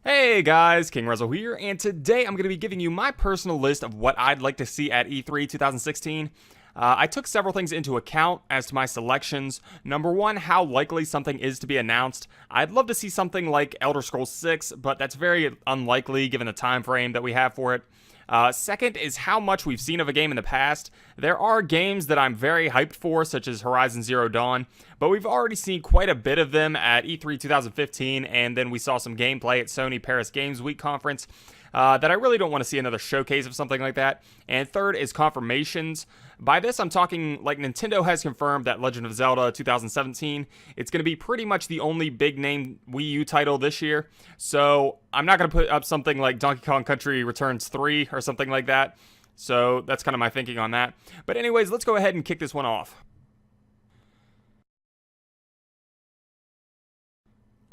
Hey guys, KingRazzel here, and today I'm going to be giving you my personal list of what I'd like to see at E3 2016. I took several things into account as to my selections. Number one, how likely something is to be announced. I'd love to see something like Elder Scrolls 6, but that's very unlikely given the time frame that we have for it. Second is how much we've seen of a game in the past. There are games that I'm very hyped for, such as Horizon Zero Dawn, but we've already seen quite a bit of them at E3 2015, and then we saw some gameplay at Sony Paris Games Week conference. That I really don't want to see another showcase of something like that. And third is confirmations. By this, I'm talking like Nintendo has confirmed that Legend of Zelda 2017, it's going to be pretty much the only big name Wii U title this year. So I'm not going to put up something like Donkey Kong Country Returns 3 or something like that. So that's kind of my thinking on that. But anyways, let's go ahead and kick this one off.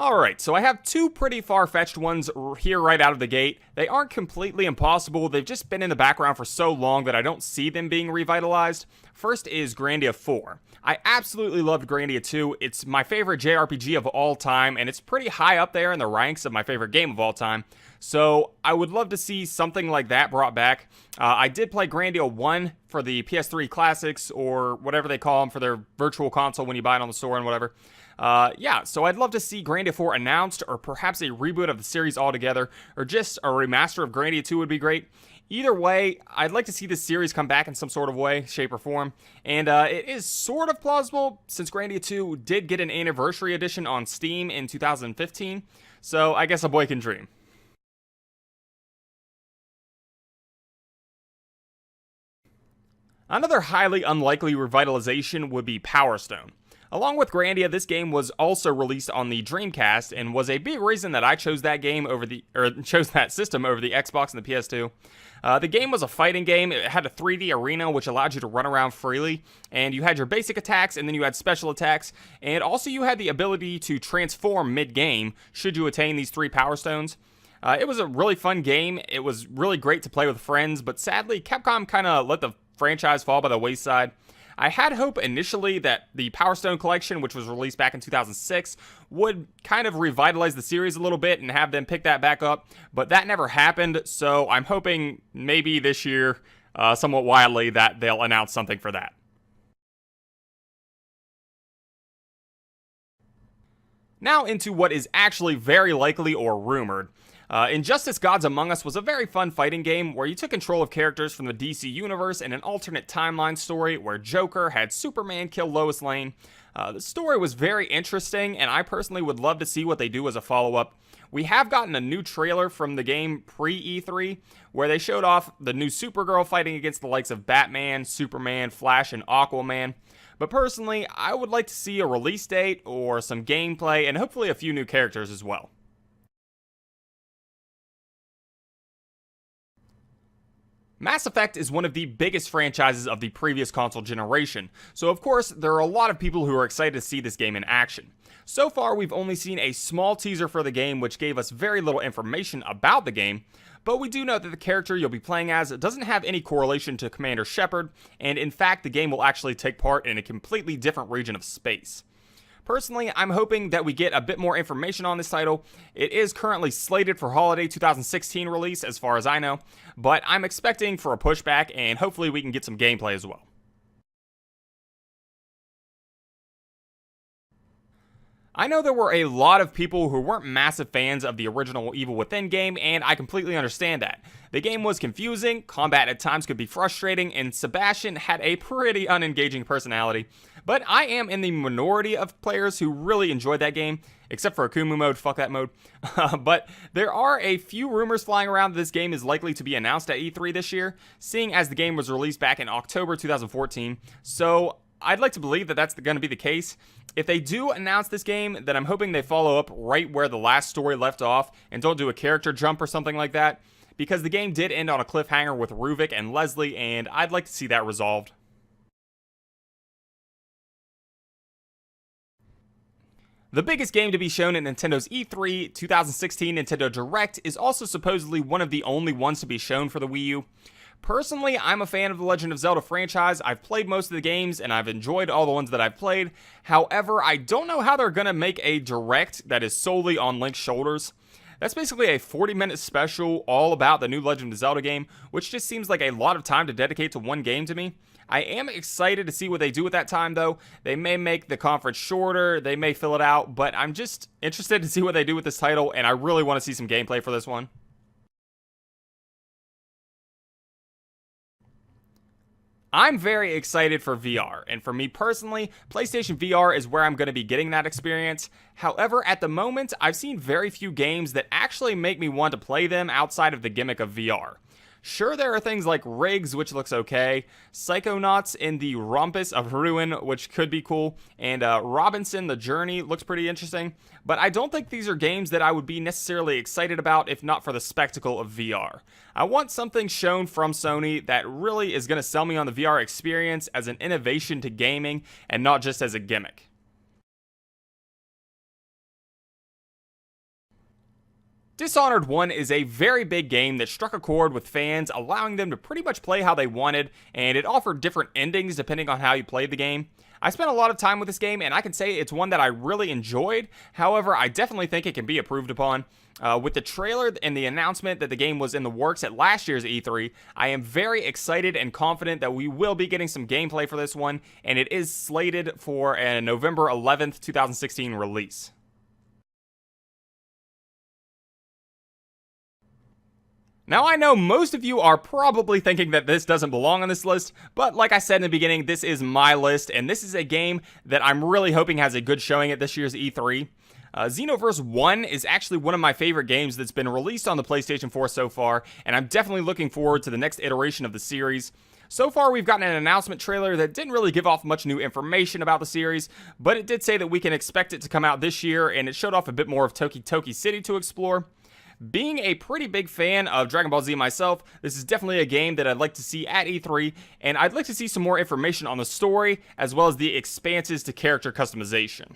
Alright, so I have two pretty far-fetched ones here right out of the gate. They aren't completely impossible, they've just been in the background for so long that I don't see them being revitalized. First is Grandia 4. I absolutely loved Grandia 2. It's my favorite JRPG of all time, and it's pretty high up there in the ranks of my favorite game of all time. So I would love to see something like that brought back. I did play Grandia 1 for the PS3 Classics, or whatever they call them for their virtual console when you buy it on the store and whatever. Yeah, so I'd love to see Grandia 4 announced, or perhaps a reboot of the series altogether, or just a remaster of Grandia 2 would be great. Either way, I'd like to see this series come back in some sort of way, shape, or form. And it is sort of plausible, since Grandia 2 did get an anniversary edition on Steam in 2015, so I guess a boy can dream. Another highly unlikely revitalization would be Power Stone. Along with Grandia, this game was also released on the Dreamcast and was a big reason that I chose that system over the Xbox and the PS2. The game was a fighting game. It had a 3D arena which allowed you to run around freely, and you had your basic attacks and then you had special attacks, and also you had the ability to transform mid-game should you attain these 3 Power Stones. It was a really fun game. It was really great to play with friends, but sadly Capcom kind of let the franchise fall by the wayside. I had hope initially that the Power Stone Collection, which was released back in 2006, would kind of revitalize the series a little bit and have them pick that back up, but that never happened, so I'm hoping maybe this year, somewhat wildly, that they'll announce something for that. Now into what is actually very likely or rumored. Injustice Gods Among Us was a very fun fighting game where you took control of characters from the DC universe in an alternate timeline story where Joker had Superman kill Lois Lane. The story was very interesting, and I personally would love to see what they do as a follow-up. We have gotten a new trailer from the game pre-E3 where they showed off the new Supergirl fighting against the likes of Batman, Superman, Flash, and Aquaman. But personally, I would like to see a release date or some gameplay and hopefully a few new characters as well. Mass Effect is one of the biggest franchises of the previous console generation, so of course there are a lot of people who are excited to see this game in action. So far we've only seen a small teaser for the game which gave us very little information about the game, but we do know that the character you'll be playing as doesn't have any correlation to Commander Shepard, and in fact the game will actually take part in a completely different region of space. Personally, I'm hoping that we get a bit more information on this title. It is currently slated for holiday 2016 release as far as I know, but I'm expecting for a pushback and hopefully we can get some gameplay as well. I know there were a lot of people who weren't massive fans of the original Evil Within game, and I completely understand that. The game was confusing, combat at times could be frustrating, and Sebastian had a pretty unengaging personality. But I am in the minority of players who really enjoyed that game, except for Akumu mode, fuck that mode. But there are a few rumors flying around that this game is likely to be announced at E3 this year, seeing as the game was released back in October 2014, so I'd like to believe that that's going to be the case. If they do announce this game, then I'm hoping they follow up right where the last story left off and don't do a character jump or something like that, because the game did end on a cliffhanger with Ruvik and Leslie, and I'd like to see that resolved. The biggest game to be shown at Nintendo's E3 2016 Nintendo Direct is also supposedly one of the only ones to be shown for the Wii U. Personally, I'm a fan of the Legend of Zelda franchise. I've played most of the games, and I've enjoyed all the ones that I've played. However, I don't know how they're going to make a Direct that is solely on Link's shoulders. That's basically a 40-minute special all about the new Legend of Zelda game, which just seems like a lot of time to dedicate to one game to me. I am excited to see what they do with that time, though. They may make the conference shorter, they may fill it out, but I'm just interested to see what they do with this title, and I really want to see some gameplay for this one. I'm very excited for VR, and for me personally, PlayStation VR is where I'm going to be getting that experience. However, at the moment, I've seen very few games that actually make me want to play them outside of the gimmick of VR. Sure, there are things like Riggs, which looks okay, Psychonauts in the Rumpus of Ruin, which could be cool, and Robinson the Journey looks pretty interesting, but I don't think these are games that I would be necessarily excited about if not for the spectacle of VR. I want something shown from Sony that really is going to sell me on the VR experience as an innovation to gaming and not just as a gimmick. Dishonored 1 is a very big game that struck a chord with fans, allowing them to pretty much play how they wanted, and it offered different endings depending on how you played the game. I spent a lot of time with this game, and I can say it's one that I really enjoyed. However, I definitely think it can be improved upon. With the trailer and the announcement that the game was in the works at last year's E3, I am very excited and confident that we will be getting some gameplay for this one, and it is slated for a November 11th, 2016 release. Now, I know most of you are probably thinking that this doesn't belong on this list, but like I said in the beginning, this is my list, and this is a game that I'm really hoping has a good showing at this year's E3. Xenoverse 1 is actually one of my favorite games that's been released on the PlayStation 4 so far, and I'm definitely looking forward to the next iteration of the series. So far, we've gotten an announcement trailer that didn't really give off much new information about the series, but it did say that we can expect it to come out this year, and it showed off a bit more of Toki Toki City to explore. Being a pretty big fan of Dragon Ball Z myself, this is definitely a game that I'd like to see at E3, and I'd like to see some more information on the story, as well as the expanses to character customization.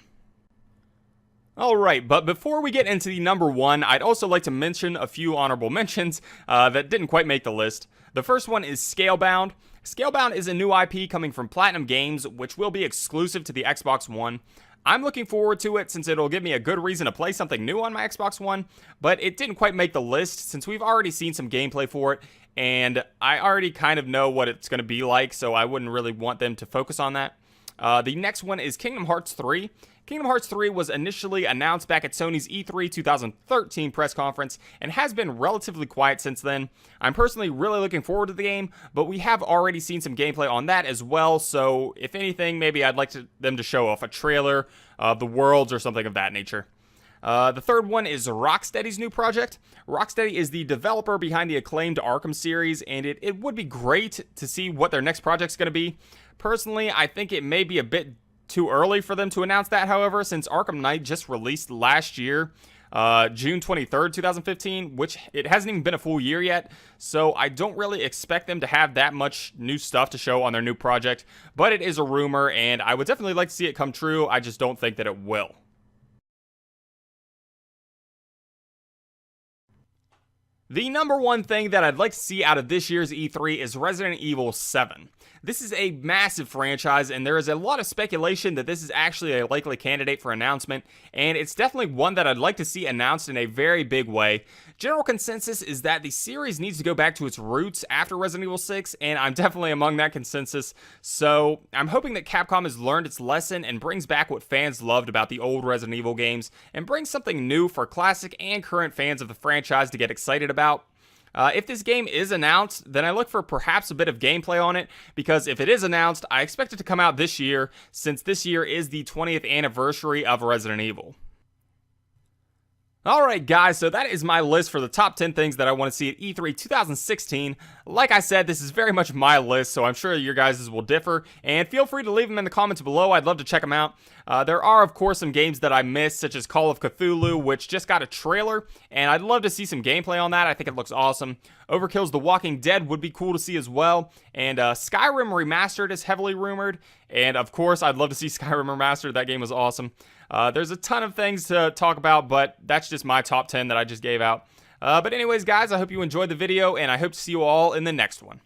Alright, but before we get into the number one, I'd also like to mention a few honorable mentions that didn't quite make the list. The first one is Scalebound. Scalebound is a new IP coming from Platinum Games, which will be exclusive to the Xbox One. I'm looking forward to it since it'll give me a good reason to play something new on my Xbox One, but it didn't quite make the list since we've already seen some gameplay for it, and I already kind of know what it's going to be like, so I wouldn't really want them to focus on that. The next one is Kingdom Hearts 3. Kingdom Hearts 3 was initially announced back at Sony's E3 2013 press conference and has been relatively quiet since then. I'm personally really looking forward to the game, but we have already seen some gameplay on that as well, so if anything, maybe I'd like them to show off a trailer of the worlds or something of that nature. The third one is Rocksteady's new project. Rocksteady is the developer behind the acclaimed Arkham series, and it would be great to see what their next project's going to be. Personally, I think it may be a bit too early for them to announce that, however, since Arkham Knight just released last year, June 23rd, 2015, which it hasn't even been a full year yet, so I don't really expect them to have that much new stuff to show on their new project, but it is a rumor, and I would definitely like to see it come true. I just don't think that it will. The number one thing that I'd like to see out of this year's E3 is Resident Evil 7. This is a massive franchise, and there is a lot of speculation that this is actually a likely candidate for announcement, and it's definitely one that I'd like to see announced in a very big way. General consensus is that the series needs to go back to its roots after Resident Evil 6, and I'm definitely among that consensus, so I'm hoping that Capcom has learned its lesson and brings back what fans loved about the old Resident Evil games, and brings something new for classic and current fans of the franchise to get excited about. If this game is announced, then I look for perhaps a bit of gameplay on it, because if it is announced, I expect it to come out this year, since this year is the 20th anniversary of Resident Evil. Alright guys, so that is my list for the top 10 things that I want to see at E3 2016. Like I said, this is very much my list, so I'm sure your guys' will differ, and feel free to leave them in the comments below. I'd love to check them out. There are, of course, some games that I missed, such as Call of Cthulhu, which just got a trailer, and I'd love to see some gameplay on that. I think it looks awesome. Overkill's The Walking Dead would be cool to see as well, and Skyrim Remastered is heavily rumored, and of course, I'd love to see Skyrim Remastered. That game was awesome. There's a ton of things to talk about, but that's just my top 10 that I just gave out. But anyways, guys, I hope you enjoyed the video, and I hope to see you all in the next one.